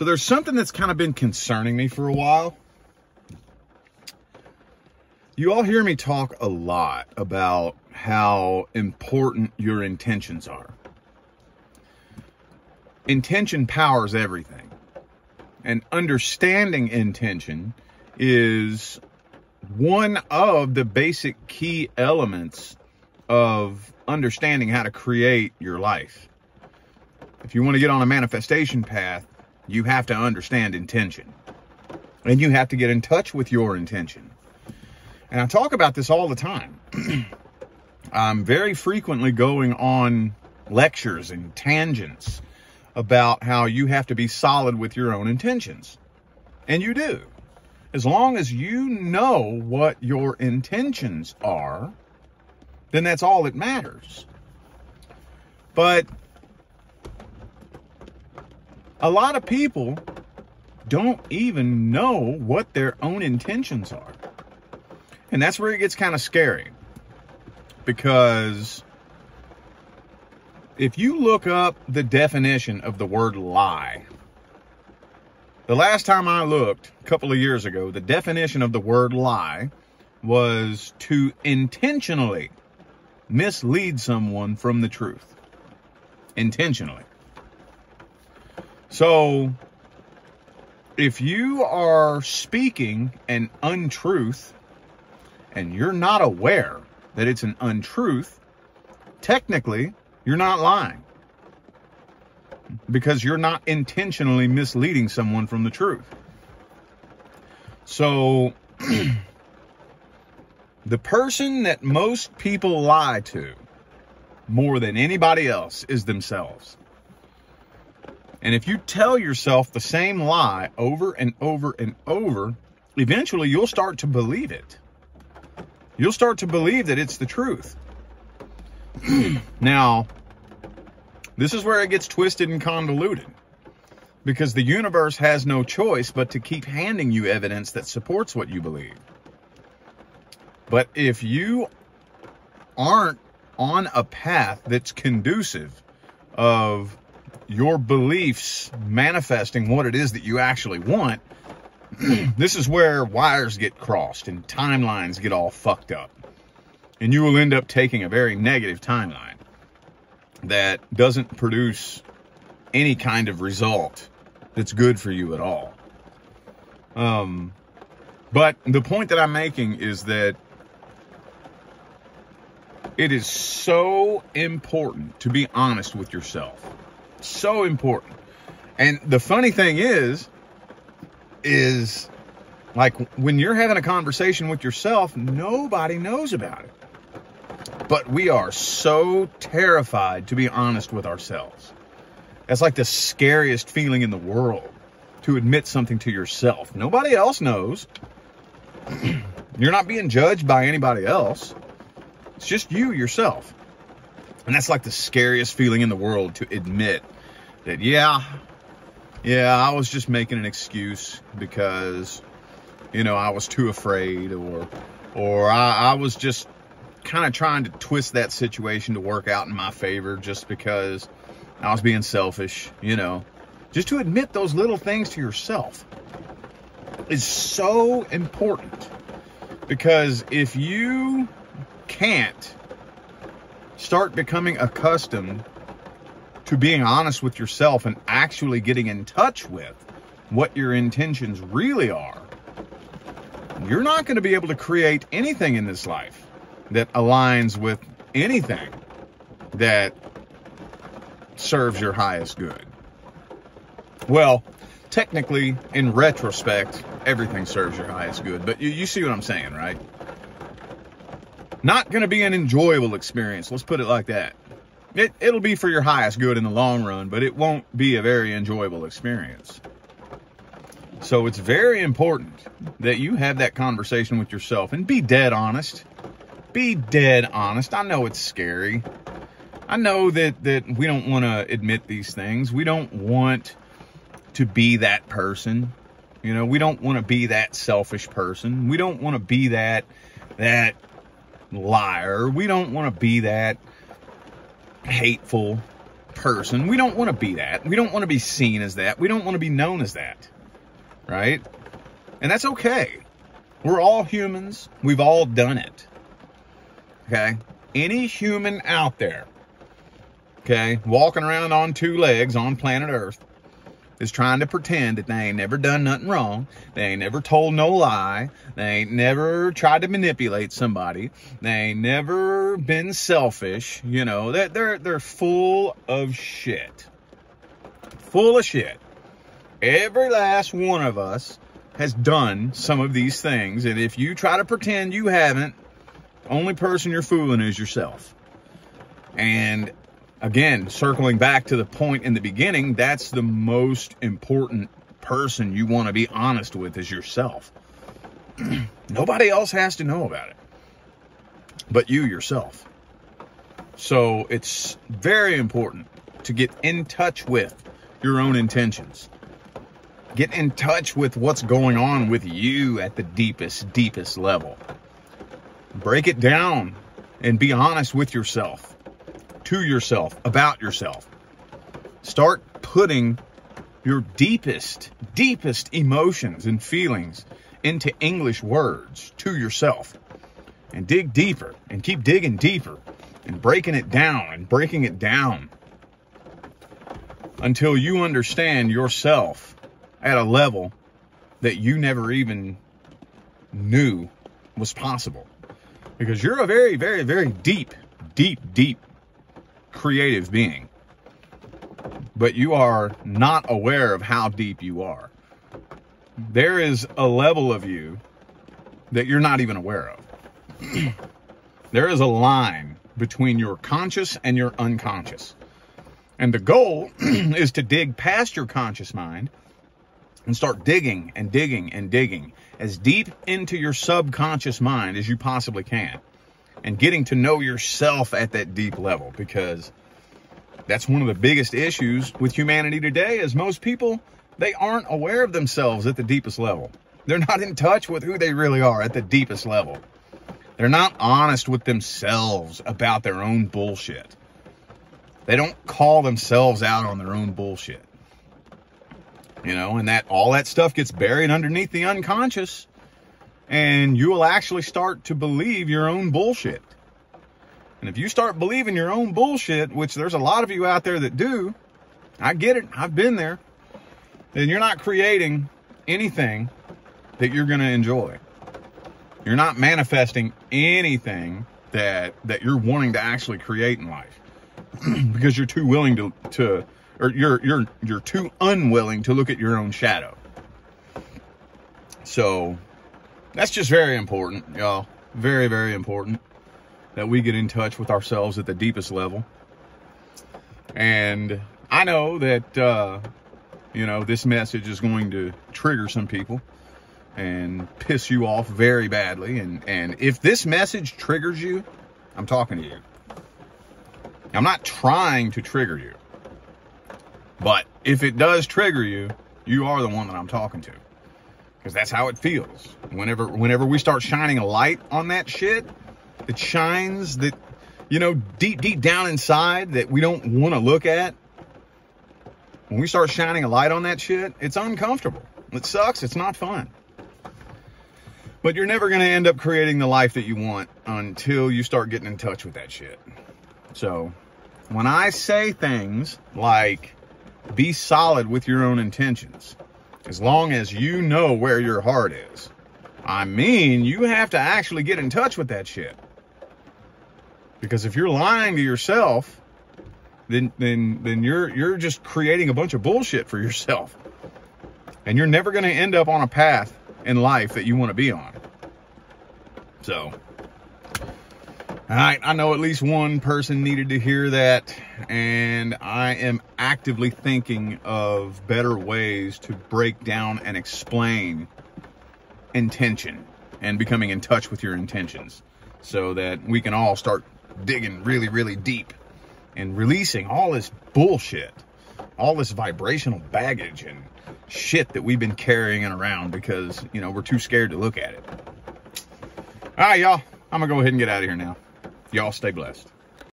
So there's something that's kind of been concerning me for a while. You all hear me talk a lot about how important your intentions are. Intention powers everything. And understanding intention is one of the basic key elements of understanding how to create your life. If you want to get on a manifestation path, you have to understand intention. And you have to get in touch with your intention. And I talk about this all the time. I'm very frequently going on lectures and tangents about how you have to be solid with your own intentions. And you do. As long as you know what your intentions are, then that's all that matters. But a lot of people don't even know what their own intentions are. And that's where it gets kind of scary. Because if you look up the definition of the word lie, the last time I looked, a couple of years ago, the definition of the word lie was to intentionally mislead someone from the truth. Intentionally. So, if you are speaking an untruth and you're not aware that it's an untruth, technically, you're not lying. Because you're not intentionally misleading someone from the truth. So, the person that most people lie to more than anybody else is themselves. And if you tell yourself the same lie over and over and over, eventually you'll start to believe it. You'll start to believe that it's the truth. Now, this is where it gets twisted and convoluted. Because the universe has no choice but to keep handing you evidence that supports what you believe. But if you aren't on a path that's conducive of your beliefs manifesting what it is that you actually want, this is where wires get crossed and timelines get all fucked up. And you will end up taking a very negative timeline that doesn't produce any kind of result that's good for you at all. But the point that I'm making is that it is so important to be honest with yourself. So important. And the funny thing is like when you're having a conversation with yourself, nobody knows about it. But we are so terrified to be honest with ourselves. That's like the scariest feeling in the world, to admit something to yourself. Nobody else knows. You're not being judged by anybody else. It's just you, yourself. And that's like the scariest feeling in the world, to admit that, yeah, I was just making an excuse because, I was too afraid, or I was just kind of trying to twist that situation to work out in my favor just because I was being selfish, Just to admit those little things to yourself is so important. Because if you can't start becoming accustomed to being honest with yourself and actually getting in touch with what your intentions really are, you're not going to be able to create anything in this life that aligns with anything that serves your highest good. Well, technically, in retrospect, everything serves your highest good, but you see what I'm saying, right? Not going to be an enjoyable experience, let's put it like that. It'll be for your highest good in the long run, but it won't be a very enjoyable experience. So it's very important that you have that conversation with yourself and be dead honest. Be dead honest. I know it's scary. I know that we don't want to admit these things. We don't want to be that person. We don't want to be that selfish person. We don't want to be that liar. We don't want to be that hateful person. We don't want to be that. We don't want to be seen as that. We don't want to be known as that. Right? And that's okay. We're all humans. We've all done it. Okay? Any human out there, okay, walking around on two legs on planet Earth is trying to pretend that they ain't never done nothing wrong. They ain't never told no lie. They ain't never tried to manipulate somebody. They ain't never been selfish. You know, they're full of shit. Full of shit. Every last one of us has done some of these things. And if you try to pretend you haven't, the only person you're fooling is yourself. And again, circling back to the point in the beginning, that's the most important person you want to be honest with is yourself. Nobody else has to know about it but you yourself. So it's very important to get in touch with your own intentions. Get in touch with what's going on with you at the deepest level. Break it down and be honest with yourself, to yourself, about yourself. Start putting your deepest emotions and feelings into English words to yourself. And dig deeper and keep digging deeper and breaking it down until you understand yourself at a level that you never even knew was possible. Because you're a very deep creative being. But you are not aware of how deep you are. There is a level of you that you're not even aware of. There is a line between your conscious and your unconscious. And the goal is to dig past your conscious mind and start digging as deep into your subconscious mind as you possibly can. And getting to know yourself at that deep level, because that's one of the biggest issues with humanity today is most people, they aren't aware of themselves at the deepest level. They're not in touch with who they really are at the deepest level. They're not honest with themselves about their own bullshit. They don't call themselves out on their own bullshit. You know, and that all that stuff gets buried underneath the unconscious, and you will actually start to believe your own bullshit. And if you start believing your own bullshit, which there's a lot of you out there that do, I get it, I've been there, then you're not creating anything that you're going to enjoy. You're not manifesting anything that you're wanting to actually create in life. Because you're too willing or you're too unwilling to look at your own shadow. So that's just very important, y'all. Very important that we get in touch with ourselves at the deepest level. And I know that, you know, this message is going to trigger some people and piss you off very badly. And if this message triggers you, I'm talking to you. I'm not trying to trigger you. But if it does trigger you, you are the one that I'm talking to. Because that's how it feels. Whenever we start shining a light on that shit, it shines that, you know, deep down inside that we don't want to look at. When we start shining a light on that shit, it's uncomfortable. It sucks. It's not fun. But you're never going to end up creating the life that you want until you start getting in touch with that shit. So when I say things like be solid with your own intentions, as long as you know where your heart is, I mean, you have to actually get in touch with that shit. Because if you're lying to yourself, then you're just creating a bunch of bullshit for yourself. And you're never going to end up on a path in life that you want to be on. So, all right, I know at least one person needed to hear that, and I am actively thinking of better ways to break down and explain intention and becoming in touch with your intentions so that we can all start digging really deep and releasing all this bullshit, all this vibrational baggage and shit that we've been carrying around because, you know, we're too scared to look at it. All right, y'all, I'm gonna go ahead and get out of here now. Y'all stay blessed.